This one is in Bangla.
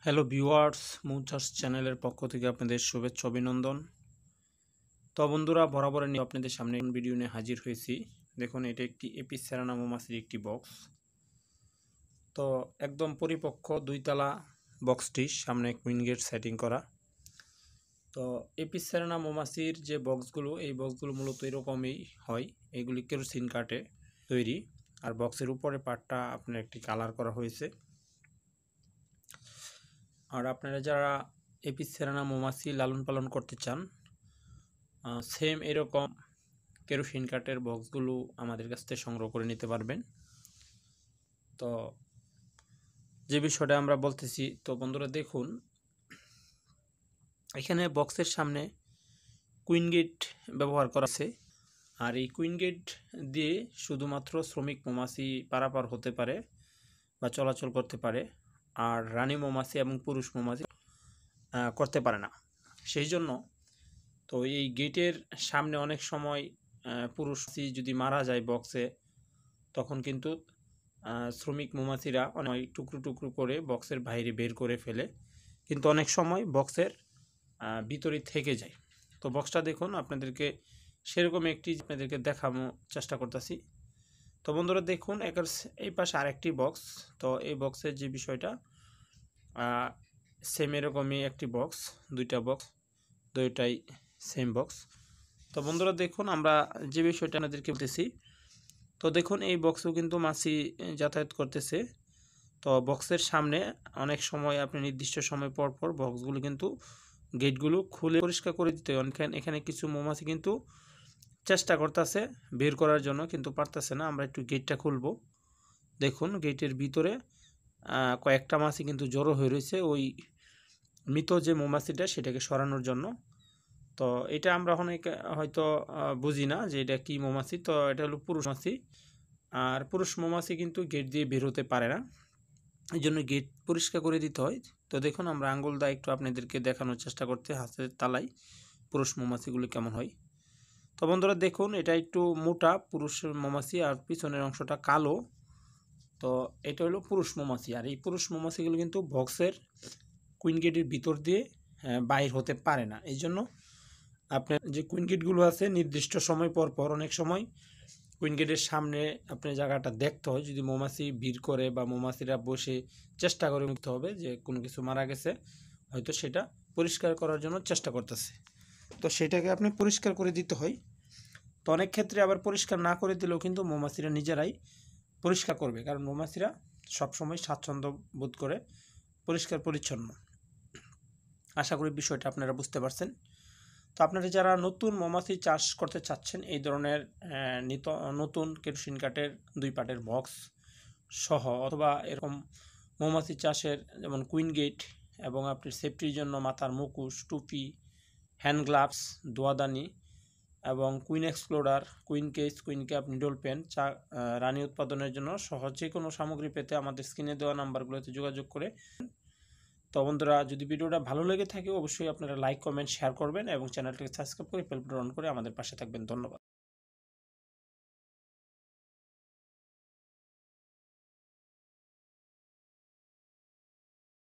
হ্যালো ভিউয়ার্স, মুনচার্স চ্যানেলের পক্ষ থেকে আপনাদের শুভেচ্ছা অভিনন্দন। তো বন্ধুরা, বরাবরের নিয়ে আপনাদের সামনে ভিডিও নিয়ে হাজির হয়েছি। দেখুন, এটা একটি এপিস সেরানা মৌমাছির একটি বক্স। তো একদম পরিপক্ক দুইতলা বক্সটির সামনে কুইন গেট সেটিং করা। তো এপিস সেরানা মৌমাছির যে বক্সগুলো, এই বক্সগুলো মূলত এরকমই হয়। এইগুলি কেরোসিন কাঠে তৈরি, আর বক্সের উপরে পার্টটা আপনার একটি কালার করা হয়েছে। আর আপনারা যারা এপিস সেরানা মৌমাছি লালন পালন করতে চান, সেম এরকম কেরোসিন কাঠের বক্সগুলো আমাদের কাছ থেকে সংগ্রহ করে নিতে পারবেন। তো যে বিষয়টা আমরা বলতেছি, তো বন্ধুরা দেখুন, এখানে বক্সের সামনে কুইন গেট ব্যবহার করা আছে। আর এই কুইন গেট দিয়ে শুধুমাত্র শ্রমিক মৌমাছি পারাপার হতে পারে বা চলাচল করতে পারে, আর রানী মৌমাছি এবং পুরুষ মৌমাছি করতে পারে না। সেই জন্য তো এই গেটের সামনে অনেক সময় পুরুষ যদি মারা যায় বক্সে, তখন কিন্তু শ্রমিক মৌমাছিরা অনেক টুকরো টুকরো করে বক্সের বাইরে বের করে ফেলে, কিন্তু অনেক সময় বক্সের ভিতরে থেকে যায়। তো বক্সটা দেখুন, আপনাদেরকে সেরকম একটি আপনাদেরকে দেখানোর চেষ্টা করতেছি। তো বন্ধুরা দেখুন, এই পাশে আরেকটি বক্স। তো এই বক্সের যে বিষয়টা, সেম এরকমই একটি বক্স, দুইটা বক্স, দুইটাই সেম বক্স। তো বন্ধুরা দেখুন, আমরা যে বিষয়টা আপনাদেরকে বলতেছি, তো দেখুন এই বক্সও কিন্তু মাছি যাতায়াত করতেছে। তো বক্সের সামনে অনেক সময় আপনি নির্দিষ্ট সময় পর পর বক্সগুলো কিন্তু গেটগুলো খুলে পরিষ্কার করে দিতে হয়। এখানে কিছু মৌমাছি কিন্তু চেষ্টা করতেছে বের করার জন্য, কিন্তু পারতেছে না। আমরা একটু গেটটা খুলব। দেখুন, গেটের ভিতরে কয়েকটা মাছি কিন্তু জড়ো হয়ে রয়েছে ওই মৃত যে মৌমাছিটা, সেটাকে সরানোর জন্য। তো এটা আমরা অনেকে হয়তো বুঝি না যে এটা কি মৌমাছি। তো এটা হলো পুরুষ মাছি, আর পুরুষ মৌমাছি কিন্তু গেট দিয়ে বের হতে পারে না, এই জন্য গেট পরিষ্কার করে দিতে হয়। তো দেখুন, আমরা আঙ্গুল দা একটু আপনাদেরকে দেখানোর চেষ্টা করতে, হাতের তালাই পুরুষ মৌমাছিগুলো কেমন হয়। তো বন্ধুরা দেখুন, এটা একটু মোটা পুরুষ মৌমাছি, আর পিছনের অংশটা কালো। তো এটা হলো পুরুষ মৌমাছি, আর এই পুরুষ মৌমাছিগুলো কিন্তু বক্সের কুইন গেটের ভিতর দিয়ে বাইর হতে পারে না। এই জন্য আপনার যে কুইন গেটগুলো আছে, নির্দিষ্ট সময় পর পর অনেক সময় কুইন গেটের সামনে আপনার জায়গাটা দেখতে হয়। যদি মৌমাছি ভিড় করে বা মৌমাছিরা বসে চেষ্টা করে মুক্ত হবে যে কোনো কিছু মারা গেছে, হয়তো সেটা পরিষ্কার করার জন্য চেষ্টা করতেছে, তো সেটাকে আপনি পরিষ্কার করে দিতে হয়। তো অনেক ক্ষেত্রে আবার পরিষ্কার না করে দিলেও কিন্তু মৌমাছিরা নিজেরাই পরিষ্কার করবে, কারণ মৌমাছিরা সবসময় স্বাচ্ছন্দ্য বোধ করে পরিষ্কার পরিচ্ছন্ন। আশা করি বিষয়টা আপনারা বুঝতে পারছেন। তো আপনারা যারা নতুন মৌমাছি চাষ করতে চাচ্ছেন, এই ধরনের নতুন কেরোসিন কাঠের দুই পাটের বক্স সহ, অথবা এরকম মৌমাছি চাষের যেমন কুইন গেট, এবং আপনার সেফটির জন্য মাথার মুখোশ, টুপি, হ্যান্ড গ্লাভস, দোয়াদানি, এবং queen explorer, queen case, queen cap, needle pen, রানী উৎপাদনের জন্য সহজ যে কোনো সামগ্রী পেতে আমাদের স্ক্রিনে দেওয়া নাম্বারগুলোতে যোগাযোগ করে। তো বন্ধুরা, যদি ভিডিওটা ভালো লেগে থাকে, অবশ্যই আপনারা লাইক, কমেন্ট, শেয়ার করবেন এবং চ্যানেলটিকে সাবস্ক্রাইব করে বেল বাটন অন করে আমাদের পাশে থাকবেন। ধন্যবাদ।